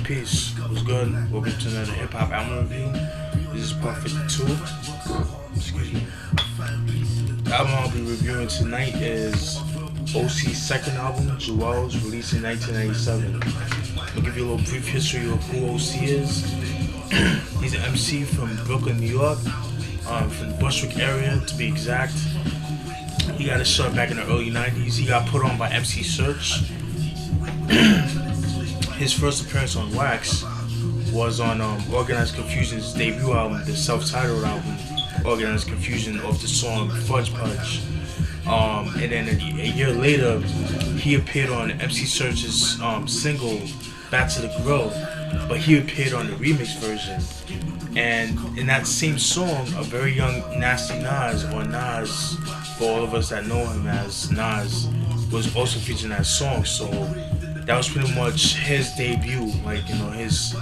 Peace. What's good? Welcome to another hip hop album review. This is part 52. Excuse me. The album I'll be reviewing tonight is OC's second album, Jewelz, released in 1997. I'll give you a little brief history of who OC is. He's an MC from Brooklyn, New York, from the Bushwick area to be exact. He got his start back in the early 90s. He got put on by MC Search. His first appearance on Wax was on Organized Confusion's debut album, the self-titled album, Organized Confusion, off the song Fudge Pudge. And then a year later, he appeared on MC Search's single, Back to the Grill, but he appeared on the remix version. And in that same song, a very young Nasty Nas, or Nas, for all of us that know him as Nas, was also featured in that song. So that was pretty much his debut, like, his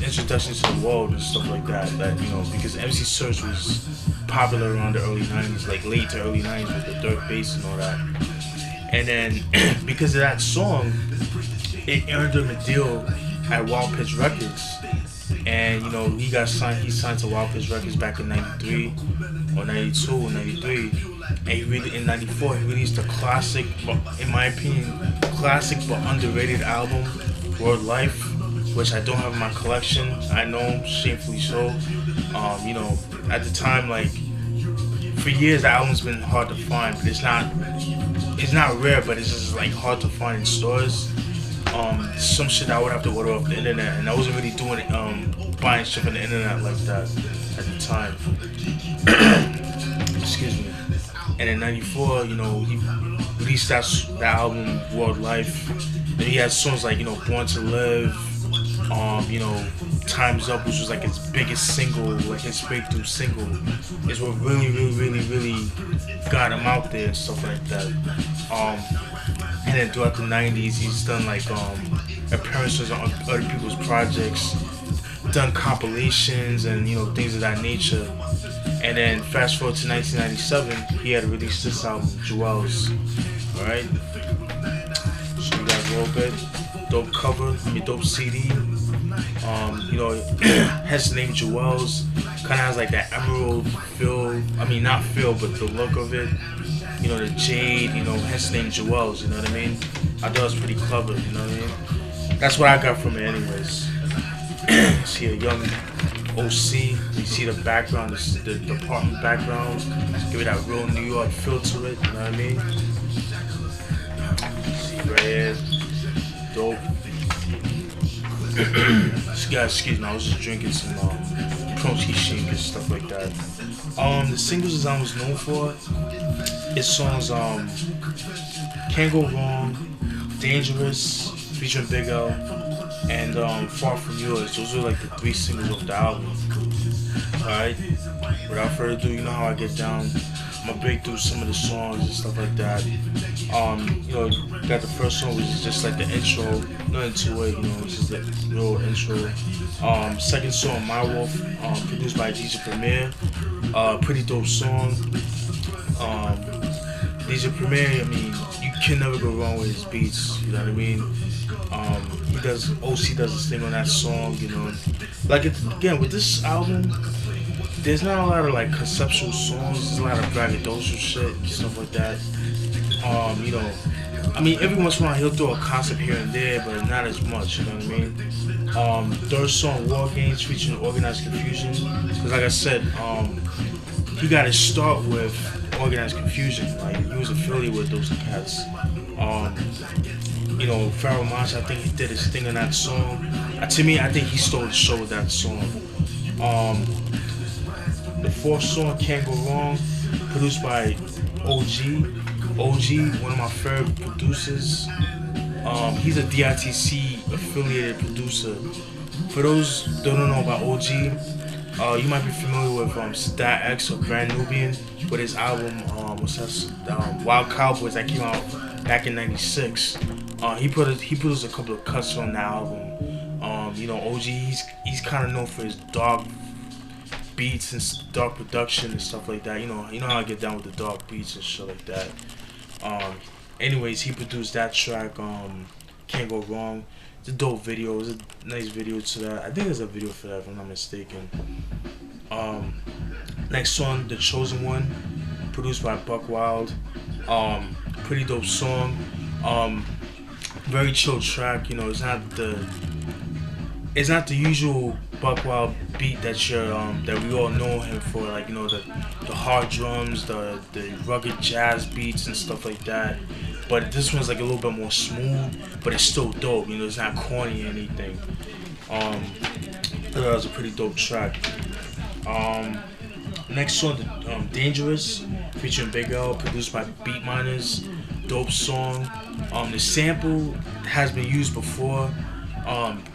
introduction to the world and stuff like that. That, because MC Search was popular around the early 90s, like late to early 90s with the dirt bass and all that. And then because of that song, it earned him a deal at Wild Pitch Records. And he signed to Wild Pitch Records back in 93 or 92 or 93. And in 94 he released a classic, in my opinion, classic but underrated album, Word Life, which I don't have in my collection. I know, shamefully so. At the time, like, for years the album's been hard to find, but it's not rare, but it's just like hard to find in stores. Some shit I would have to order off the internet, and I wasn't really doing it, buying shit on the internet like that at the time. Excuse me. And in '94, he released that album, World Life. And he had songs like, Born to Live, Time's Up, which was like his biggest single, like his breakthrough single. Is what really got him out there and stuff like that. And then throughout the 90s, he's done like appearances on other people's projects, done compilations and things of that nature. And then fast forward to 1997, he had released this album, Jewelz. Alright? So you guys roll good. Dope cover, dope CD. Hence the name Jewelz. Kinda has like that emerald feel. Not feel, but the look of it. The jade, hence the name Jewelz, you know what I mean? I thought it was pretty clever, you know what I mean? That's what I got from it anyways. See a young OC, you see the background, the apartment background, give it that real New York feel to it, you know what I mean? See right here, dope. Guys, excuse me, I was just drinking some protein shake and stuff like that. The singles this album was known for, its songs Can't Go Wrong, Dangerous, featuring Big L, and Far From Yours. Those are like the three singles of the album. Alright, without further ado, you know how I get down. I'm gonna break through some of the songs and stuff like that. Got the first song, which is just like the intro, nothing to it, it's just the real intro. Second song, My Wolf, produced by DJ Premier. Pretty dope song. DJ Premier, you can never go wrong with his beats, you know what I mean? OC does his thing on that song, Like, again, with this album, there's not a lot of like conceptual songs, there's a lot of braggadocious shit and stuff like that. Every once in a while he'll throw a concept here and there, but not as much, you know what I mean? Third song, War Games, featuring Organized Confusion. Because like I said, he got his start with Organized Confusion. Like, he was affiliated with those cats. Pharoah Monch, I think he did his thing on that song. To me, I think he stole the show with that song. The fourth song, Can't Go Wrong, produced by OG, one of my favorite producers. He's a D.I.T.C affiliated producer. For those who don't know about OG, you might be familiar with Stat X or Brand Nubian with his album, Wild Cowboys, that came out back in '96. He produced a couple of cuts on the album. OG, he's kind of known for his dark beats and dark production and stuff like that. You know how I get down with the dark beats and shit like that. Anyways, he produced that track, Can't Go Wrong. It's a dope video. It's a nice video to that. I think there's a video for that if I'm not mistaken. Um, Next song, The Chosen One, produced by Buck Wild. Pretty dope song. Um, Very chill track. You know, it's not the usual Buck Wild beat that we all know him for. Like, you know, the hard drums, the rugged jazz beats and stuff like that. But this one's like a little bit more smooth, but it's still dope. You know, it's not corny or anything. I thought that was a pretty dope track. Next song, Dangerous, featuring Big L, produced by Beat Miners. Dope song. The sample has been used before.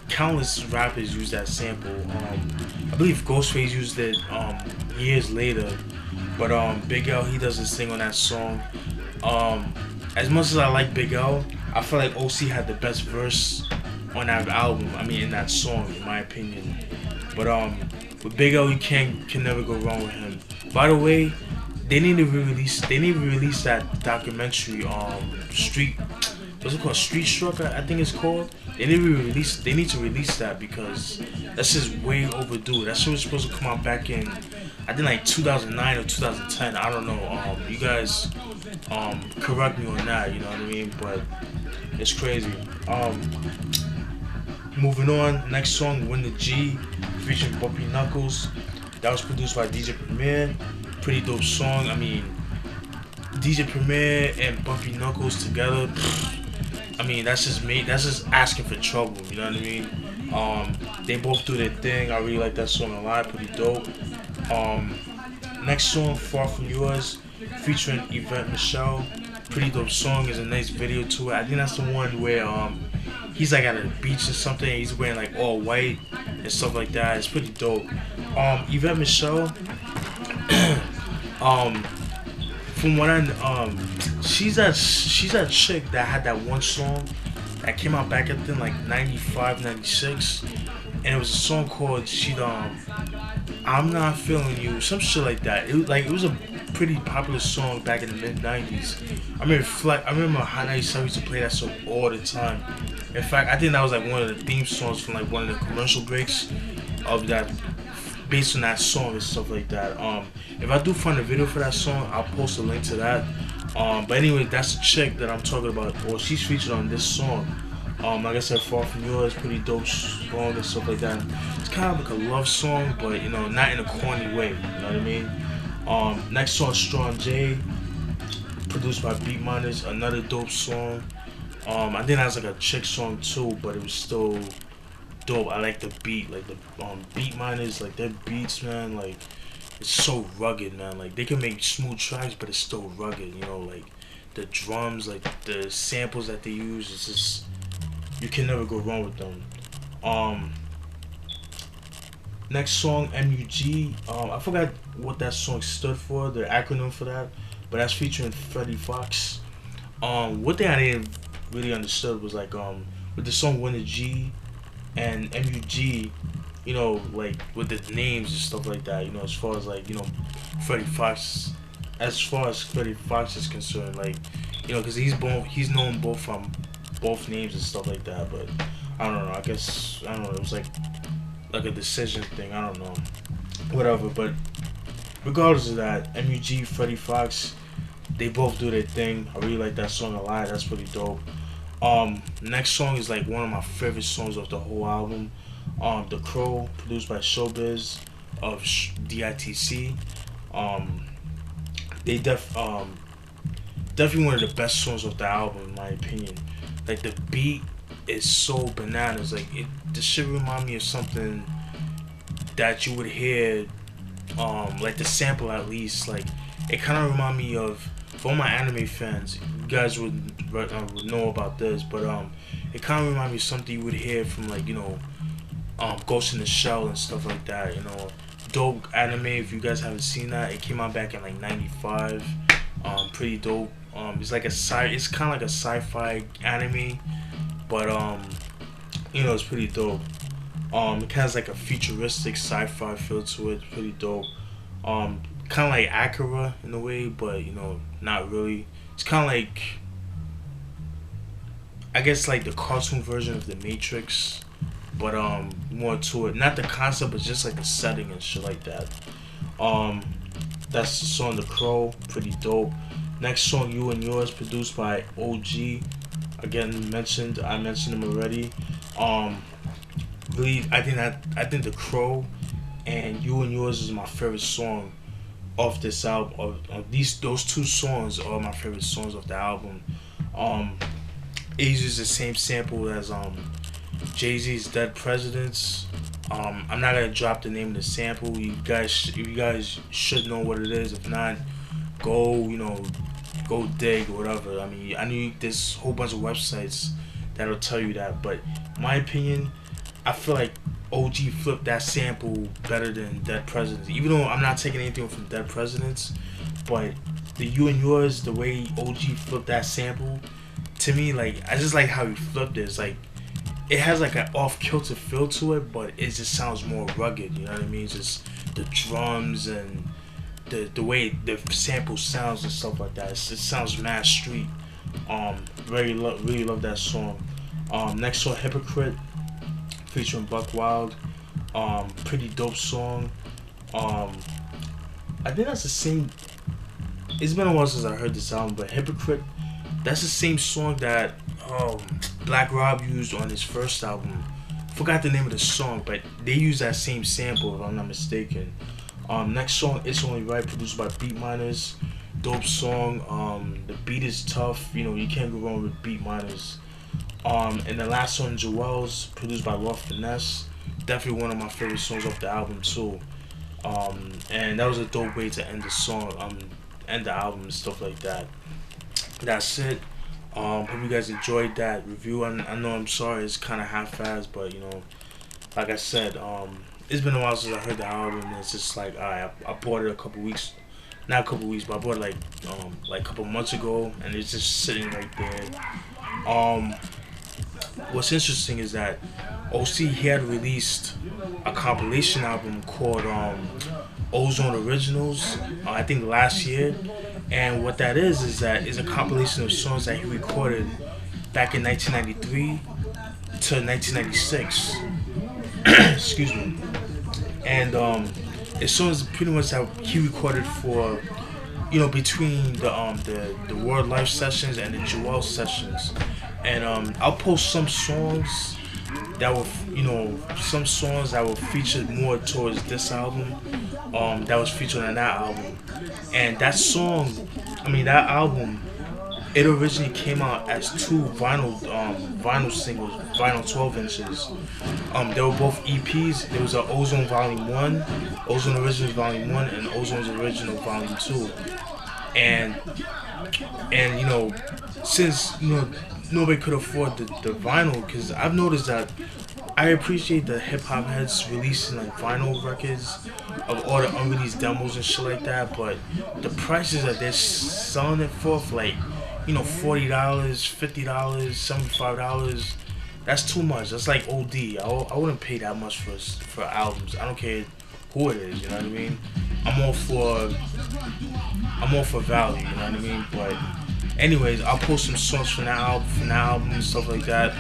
Countless rappers use that sample. I believe Ghostface used it years later. But Big L, he does this thing on that song. As much as I like Big L, I feel like OC had the best verse on that album. I mean, in that song, in my opinion. But with Big L, you can never go wrong with him. By the way, they need to release that documentary, Street, what's it called, Street Struck, I think it's called. They need to release that because that's just way overdue. That shit was supposed to come out back in, I think, like 2009 or 2010. I don't know. You guys correct me on that, you know what I mean? But it's crazy. Moving on, next song, Win the G, featuring Bumpy Knuckles. That was produced by DJ Premier. Pretty dope song. I mean, DJ Premier and Bumpy Knuckles together. I mean, that's just asking for trouble. You know what I mean? They both do their thing. I really like that song a lot. Pretty dope. Next song, Far From Yours, featuring Yvette Michelle. Pretty dope song. There's a nice video to it. I think that's the one where he's like at a beach or something. And he's wearing like all white and stuff like that. It's pretty dope. Yvette Michelle. From what she's that chick that had that one song that came out back in like 95, 96, and it was a song called I'm Not Feeling You, some shit like that. It was a pretty popular song back in the mid 90s. I remember Hot 97 used to play that song all the time. In fact, I think that was like one of the theme songs from like one of the commercial breaks of that, based on that song and stuff like that. If I do find a video for that song, I'll post a link to that. But anyway, that's the chick that I'm talking about. Well, she's featured on this song. Like I said, Far From Yours, pretty dope song and stuff like that. It's kind of like a love song, but you know, not in a corny way. You know what I mean? Next song, Strong J, produced by Beat Miners, another dope song. I think that's like a chick song too, but it was still dope. I like the beat, like the Beat Miners, like their beats, man, like it's so rugged, man. Like they can make smooth tracks, but it's still rugged, you know, like the drums, like the samples that they use, it's just, you can never go wrong with them. Next song, MUG. I forgot what that song stood for, the acronym for that, but that's featuring Freddie Fox. One thing I didn't really understood was like with the song Win the G and MUG, you know, like with the names and stuff like that, you know, as far as like, you know, Freddie Fox, as far as Freddie Fox is concerned, like, you know, because he's known both from both names and stuff like that, but I don't know, I guess, I don't know, it was like a decision thing, I don't know, whatever. But regardless of that, MUG, Freddie Fox, they both do their thing. I really like that song a lot. That's pretty dope. Next song is like one of my favorite songs of the whole album. The Crow, produced by Showbiz of D.I.T.C. They definitely one of the best songs of the album in my opinion. Like the beat is so bananas. Like the shit remind me of something that you would hear, like the sample at least. Like it kind of remind me of, for all my anime fans, you guys would know about this, but it kind of remind me of something you would hear from like, you know, Ghost in the Shell and stuff like that. You know, dope anime. If you guys haven't seen that, it came out back in like '95. Pretty dope. It's like it's kind of like a sci-fi anime, but you know, it's pretty dope. It has like a futuristic sci-fi feel to it. Pretty dope. Kind of like Akira in a way, but you know, not really. It's kind of like, I guess like the cartoon version of the Matrix, but more to it. Not the concept, but just like the setting and shit like that. Um, that's the song The Crow, pretty dope. Next song You and Yours, produced by OG. Again, I mentioned him already. Um, really, I think The Crow and You and Yours is my favorite song off this album. Of those two songs are my favorite songs of the album. Um, it uses the same sample as Jay-Z's Dead Presidents. I'm not gonna drop the name of the sample. You guys should know what it is. If not, go go dig or whatever. I mean, I know there's a whole bunch of websites that'll tell you that. But my opinion, I feel like OG flipped that sample better than Dead Presidents. Even though I'm not taking anything from Dead Presidents, but the You and Yours, the way OG flipped that sample, to me, like I just like how he flipped it. It's like it has like an off kilter feel to it, but it just sounds more rugged. You know what I mean? It's just the drums and the way the sample sounds and stuff like that. It sounds mad street. Really love that song. Next song, Hypocrite, featuring Buck Wild. Pretty dope song. I think that's the same. It's been a while since I heard this album, but Hypocrite, that's the same song that Black Rob used on his first album. Forgot the name of the song, but they use that same sample if I'm not mistaken. Next song, It's Only Right, produced by Beat Miners. Dope song. The beat is tough. You know, you can't go wrong with Beat Miners. And the last song, Jewelz, produced by Lord Finesse. Definitely one of my favorite songs off the album too. And that was a dope way to end the song, end the album and stuff like that. That's it. Hope you guys enjoyed that review. I know I'm sorry it's kind of half-assed, but you know, like I said, it's been a while since I heard the album. And it's just like I bought it not a couple weeks, but I bought it like a couple months ago, and it's just sitting right there. What's interesting is that OC he had released a compilation album called Ozone Originals, I think last year. And what that is that is a compilation of songs that he recorded back in 1993 to 1996. Excuse me. And it's songs pretty much that he recorded for, you know, between the World Life sessions and the Jewelz sessions. And I'll post some songs that were featured more towards this album, that was featured on that album. And that album, it originally came out as two vinyl singles, vinyl 12 inches. They were both EPs. There was an Ozone Volume 1, Ozone Originals Volume 1, and Ozone's Original Volume 2. And you know, since you know nobody could afford the vinyl, because I've noticed that I appreciate the hip hop heads releasing like vinyl records of all the unreleased demos and shit like that, but the prices that they're selling it for like, you know, $40, $50, $75, that's too much. That's like OD. I wouldn't pay that much for albums. I don't care who it is, you know what I mean? I'm all for value, you know what I mean? But anyways, I'll post some songs from that album and stuff like that.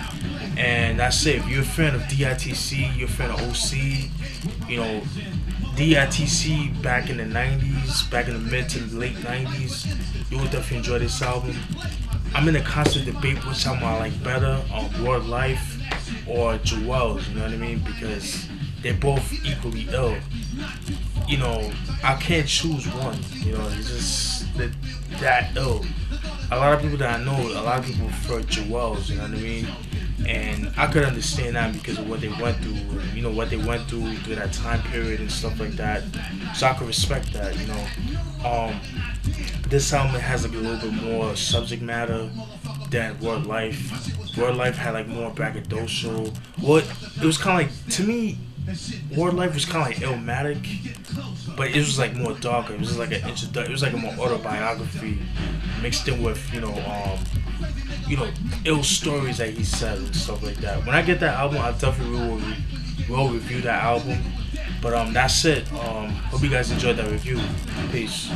And that's it. If you're a fan of D.I.T.C, you're a fan of OC, you know, D.I.T.C back in the 90s, back in the mid to the late 90s, you will definitely enjoy this album. I'm in a constant debate which album I like better, World Life or Jewelz, you know what I mean? Because they're both equally ill. You know, I can't choose one, you know, it's just that ill. A lot of people that I know, a lot of people prefer Jewelz, you know what I mean? And I could understand that because of what they went through, you know, what they went through that time period and stuff like that. So I could respect that, you know. This album has like a little bit more subject matter than World Life. World Life had like more braggadocio. Well, it was kind of like, to me, World Life was kind of like Illmatic, but it was like more darker. It was like an introduction. It was like a more autobiography mixed in with, you know, ill stories that he said and stuff like that. When I get that album, I definitely will review that album. But that's it. Hope you guys enjoyed that review. Peace.